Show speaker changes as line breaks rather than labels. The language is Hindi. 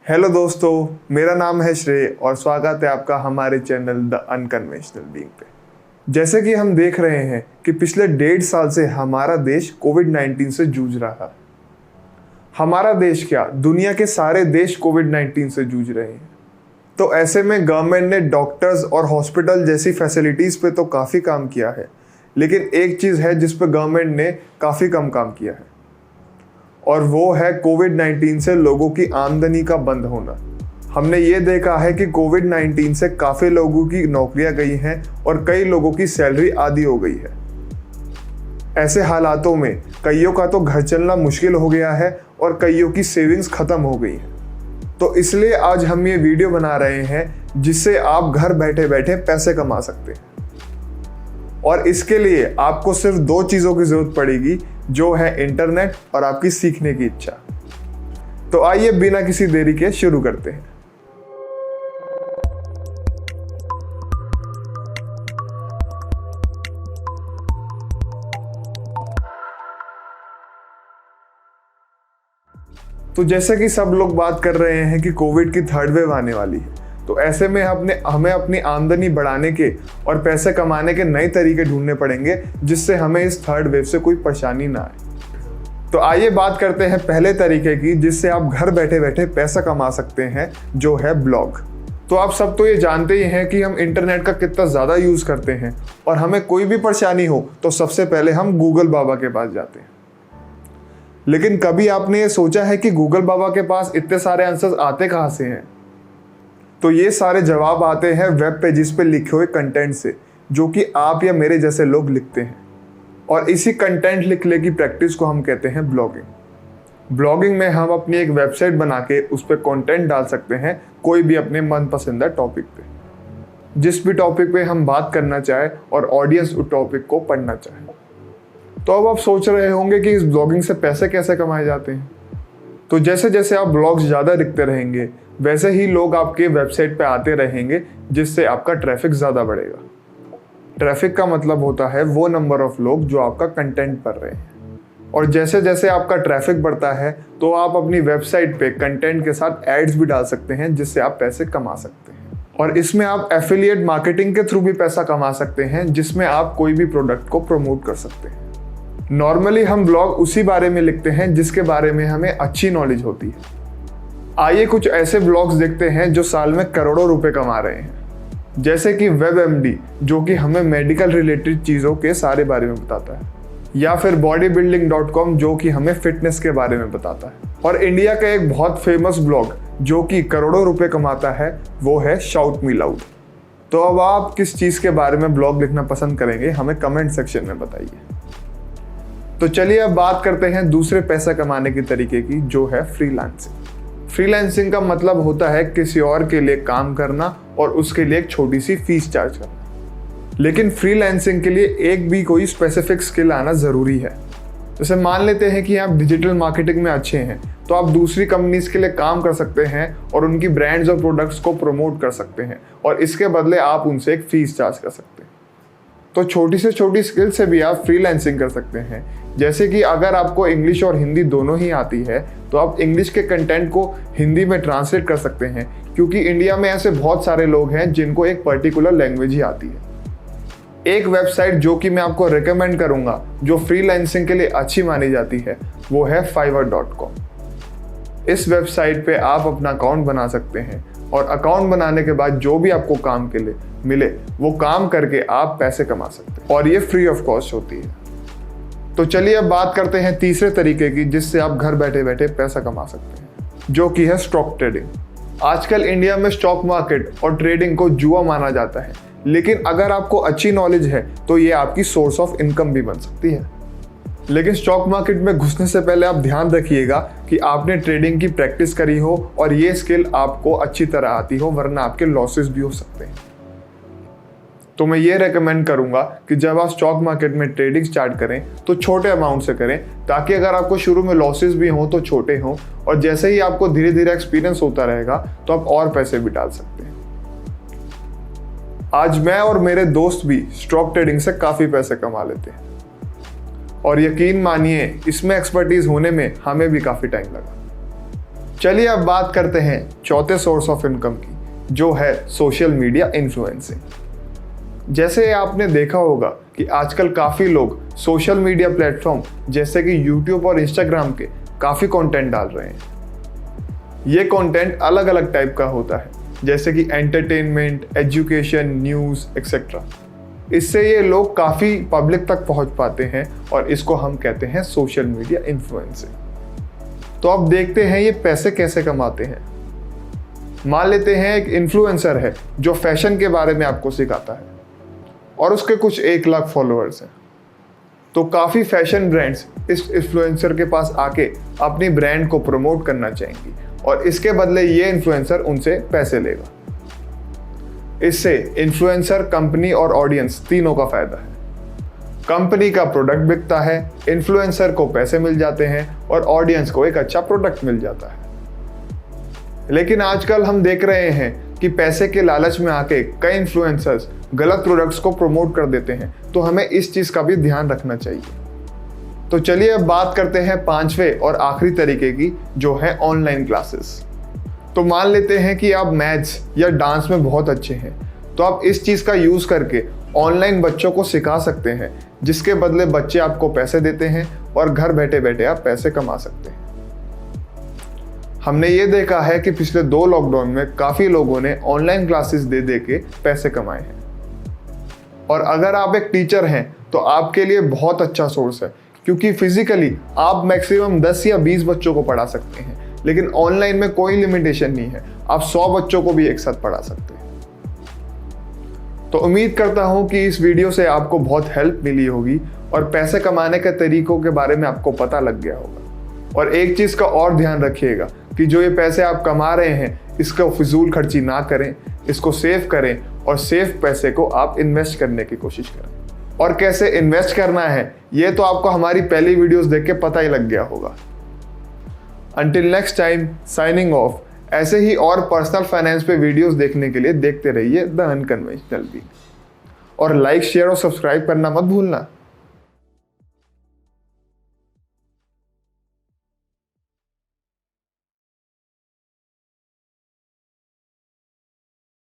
हेलो दोस्तों, मेरा नाम है श्रेय और स्वागत है आपका हमारे चैनल द अनकन्वेंशनल बीइंग पे। जैसे कि हम देख रहे हैं कि पिछले 1.5 साल से हमारा देश कोविड-19 से जूझ रहा है। हमारा देश क्या, दुनिया के सारे देश कोविड-19 से जूझ रहे हैं। तो ऐसे में गवर्नमेंट ने डॉक्टर्स और हॉस्पिटल जैसी फैसिलिटीज़ पे तो काफ़ी काम किया है, लेकिन एक चीज़ है जिस पे गवर्नमेंट ने काफ़ी कम काम किया है, और वो है कोविड-19 से लोगों की आमदनी का बंद होना। हमने ये देखा है कि कोविड-19 से काफ़ी लोगों की नौकरियां गई हैं और कई लोगों की सैलरी आधी हो गई है। ऐसे हालातों में कईयों का तो घर चलना मुश्किल हो गया है और कईयों की सेविंग्स खत्म हो गई है। तो इसलिए आज हम ये वीडियो बना रहे हैं जिससे आप घर बैठे बैठे पैसे कमा सकते हैं। और इसके लिए आपको सिर्फ 2 चीज़ों की ज़रूरत पड़ेगी, जो है इंटरनेट और आपकी सीखने की इच्छा। तो आइए बिना किसी देरी के शुरू करते हैं। तो जैसे कि सब लोग बात कर रहे हैं कि कोविड की 3rd वेव आने वाली है, तो ऐसे में हमें अपनी आमदनी बढ़ाने के और पैसे कमाने के नए तरीके ढूंढने पड़ेंगे जिससे हमें इस 3rd वेव से कोई परेशानी ना आए। तो आइए बात करते हैं पहले तरीके की जिससे आप घर बैठे बैठे पैसा कमा सकते हैं, जो है ब्लॉग। तो आप सब तो ये जानते ही हैं कि हम इंटरनेट का कितना ज़्यादा यूज़ करते हैं और हमें कोई भी परेशानी हो तो सबसे पहले हम गूगल बाबा के पास जाते हैं। लेकिन कभी आपने ये सोचा है कि गूगल बाबा के पास इतने सारे आंसर्स आते कहाँ से हैं? तो ये सारे जवाब आते हैं वेब पेजेस पे लिखे हुए कंटेंट से, जो कि आप या मेरे जैसे लोग लिखते हैं। और इसी कंटेंट लिखने की प्रैक्टिस को हम कहते हैं ब्लॉगिंग। ब्लॉगिंग में हम अपनी एक वेबसाइट बना के उस पर कंटेंट डाल सकते हैं, कोई भी अपने मनपसंदा टॉपिक पे, जिस भी टॉपिक पे हम बात करना चाहे और ऑडियंस उस टॉपिक को पढ़ना चाहे। तो अब आप सोच रहे होंगे कि इस ब्लॉगिंग से पैसे कैसे कमाए जाते हैं। तो जैसे जैसे आप ब्लॉग्स ज़्यादा लिखते रहेंगे वैसे ही लोग आपके वेबसाइट पे आते रहेंगे, जिससे आपका ट्रैफिक ज़्यादा बढ़ेगा। ट्रैफिक का मतलब होता है वो नंबर ऑफ लोग जो आपका कंटेंट पढ़ रहे हैं। और जैसे जैसे आपका ट्रैफिक बढ़ता है तो आप अपनी वेबसाइट पे कंटेंट के साथ एड्स भी डाल सकते हैं, जिससे आप पैसे कमा सकते हैं। और इसमें आप एफिलिएट मार्केटिंग के थ्रू भी पैसा कमा सकते हैं, जिसमें आप कोई भी प्रोडक्ट को प्रमोट कर सकते हैं। नॉर्मली हम ब्लॉग उसी बारे में लिखते हैं जिसके बारे में हमें अच्छी नॉलेज होती है। आइए कुछ ऐसे ब्लॉग्स देखते हैं जो साल में करोड़ों रुपए कमा रहे हैं, जैसे कि WebMD, जो कि हमें मेडिकल रिलेटेड चीज़ों के सारे बारे में बताता है, या फिर bodybuilding.com, जो कि हमें फिटनेस के बारे में बताता है। और इंडिया का एक बहुत फेमस ब्लॉग जो कि करोड़ों रुपए कमाता है, वो है शाउट मी लाउड। तो अब आप किस चीज़ के बारे में ब्लॉग लिखना पसंद करेंगे, हमें कमेंट सेक्शन में बताइए। तो चलिए अब बात करते हैं दूसरे पैसा कमाने के तरीके की, जो है फ्रीलांसिंग। फ्रीलांसिंग का मतलब होता है किसी और के लिए काम करना और उसके लिए एक छोटी सी फीस चार्ज करना। लेकिन फ्रीलांसिंग के लिए एक भी कोई स्पेसिफिक स्किल आना ज़रूरी है। जैसे मान लेते हैं कि आप डिजिटल मार्केटिंग में अच्छे हैं, तो आप दूसरी कंपनीज के लिए काम कर सकते हैं और उनकी ब्रांड्स और प्रोडक्ट्स को प्रमोट कर सकते हैं, और इसके बदले आप उनसे एक फ़ीस चार्ज कर सकते हैं। तो छोटी से छोटी स्किल से भी आप फ्रीलांसिंग कर सकते हैं। जैसे कि अगर आपको इंग्लिश और हिंदी दोनों ही आती है तो आप इंग्लिश के कंटेंट को हिंदी में ट्रांसलेट कर सकते हैं, क्योंकि इंडिया में ऐसे बहुत सारे लोग हैं जिनको एक पर्टिकुलर लैंग्वेज ही आती है। एक वेबसाइट जो कि मैं आपको रिकमेंड करूंगा जो फ्रीलांसिंग के लिए अच्छी मानी जाती है, वो है fiverr.com। इस वेबसाइट पे आप अपना अकाउंट बना सकते हैं और अकाउंट बनाने के बाद जो भी आपको काम के लिए मिले वो काम करके आप पैसे कमा सकते हैं, और ये फ्री ऑफ कॉस्ट होती है। तो चलिए अब बात करते हैं तीसरे तरीके की जिससे आप घर बैठे बैठे पैसा कमा सकते हैं, जो कि है स्टॉक ट्रेडिंग। आजकल इंडिया में स्टॉक मार्केट और ट्रेडिंग को जुआ माना जाता है, लेकिन अगर आपको अच्छी नॉलेज है तो ये आपकी सोर्स ऑफ इनकम भी बन सकती है। लेकिन स्टॉक मार्केट में घुसने से पहले आप ध्यान रखिएगा कि आपने ट्रेडिंग की प्रैक्टिस करी हो और ये स्किल आपको अच्छी तरह आती हो, वरना आपके लॉसेस भी हो सकते हैं। तो मैं ये रेकमेंड करूंगा कि जब आप स्टॉक मार्केट में ट्रेडिंग स्टार्ट करें तो छोटे अमाउंट से करें, ताकि अगर आपको शुरू में लॉसेस भी हों तो छोटे हों, और जैसे ही आपको धीरे धीरे एक्सपीरियंस होता रहेगा तो आप और पैसे भी डाल सकते हैं। आज मैं और मेरे दोस्त भी स्टॉक ट्रेडिंग से काफ़ी पैसे कमा लेते हैं, और यकीन मानिए इसमें एक्सपर्टीज होने में हमें भी काफ़ी टाइम लगा। चलिए अब बात करते हैं चौथे सोर्स ऑफ इनकम की, जो है सोशल मीडिया इन्फ्लुएंसिंग। जैसे आपने देखा होगा कि आजकल काफ़ी लोग सोशल मीडिया प्लेटफॉर्म जैसे कि यूट्यूब और इंस्टाग्राम के काफ़ी कंटेंट डाल रहे हैं। ये कंटेंट अलग अलग टाइप का होता है, जैसे कि एंटरटेनमेंट, एजुकेशन, न्यूज़ एक्सेट्रा। इससे ये लोग काफ़ी पब्लिक तक पहुंच पाते हैं और इसको हम कहते हैं सोशल मीडिया इन्फ्लुएंसिंग। तो अब देखते हैं ये पैसे कैसे कमाते हैं। मान लेते हैं एक इन्फ्लुएंसर है जो फैशन के बारे में आपको सिखाता है और उसके कुछ 1 लाख फॉलोअर्स हैं। तो काफ़ी फैशन ब्रांड्स इस इन्फ्लुएंसर के पास आके अपनी ब्रांड को प्रमोट करना चाहेंगी और इसके बदले ये इन्फ्लुएंसर उनसे पैसे लेगा। इससे इन्फ्लुएंसर, कंपनी और ऑडियंस तीनों का फायदा है। कंपनी का प्रोडक्ट बिकता है, इन्फ्लुएंसर को पैसे मिल जाते हैं और ऑडियंस को एक अच्छा प्रोडक्ट मिल जाता है। लेकिन आजकल हम देख रहे हैं कि पैसे के लालच में आके कई इन्फ्लुएंसर्स गलत प्रोडक्ट्स को प्रमोट कर देते हैं, तो हमें इस चीज़ का भी ध्यान रखना चाहिए। तो चलिए अब बात करते हैं 5वें और आखिरी तरीके की, जो है ऑनलाइन क्लासेस। तो मान लेते हैं कि आप मैथ्स या डांस में बहुत अच्छे हैं, तो आप इस चीज़ का यूज़ करके ऑनलाइन बच्चों को सिखा सकते हैं, जिसके बदले बच्चे आपको पैसे देते हैं और घर बैठे बैठे आप पैसे कमा सकते हैं। हमने ये देखा है कि पिछले 2 लॉकडाउन में काफ़ी लोगों ने ऑनलाइन क्लासेस दे दे के पैसे कमाए हैं। और अगर आप एक टीचर हैं तो आपके लिए बहुत अच्छा सोर्स है, क्योंकि फिजिकली आप मैक्सिमम 10 या 20 बच्चों को पढ़ा सकते हैं, लेकिन ऑनलाइन में कोई लिमिटेशन नहीं है, आप 100 बच्चों को भी एक साथ पढ़ा सकते हैं। तो उम्मीद करता हूं कि इस वीडियो से आपको बहुत हेल्प मिली होगी और पैसे कमाने के तरीकों के बारे में आपको पता लग गया होगा। और एक चीज़ का और ध्यान रखिएगा कि जो ये पैसे आप कमा रहे हैं, इसको फिजूल खर्ची ना करें, इसको सेव करें और सेफ पैसे को आप इन्वेस्ट करने की कोशिश करें। और कैसे इन्वेस्ट करना है ये तो आपको हमारी पहली वीडियोस देख के पता ही लग गया होगा। Until next time, signing off. ऐसे ही और पर्सनल फाइनेंस पे वीडियोस देखने के लिए देखते रहिए द अनकन्वेंशनल वीक। और लाइक, शेयर और सब्सक्राइब करना मत भूलना।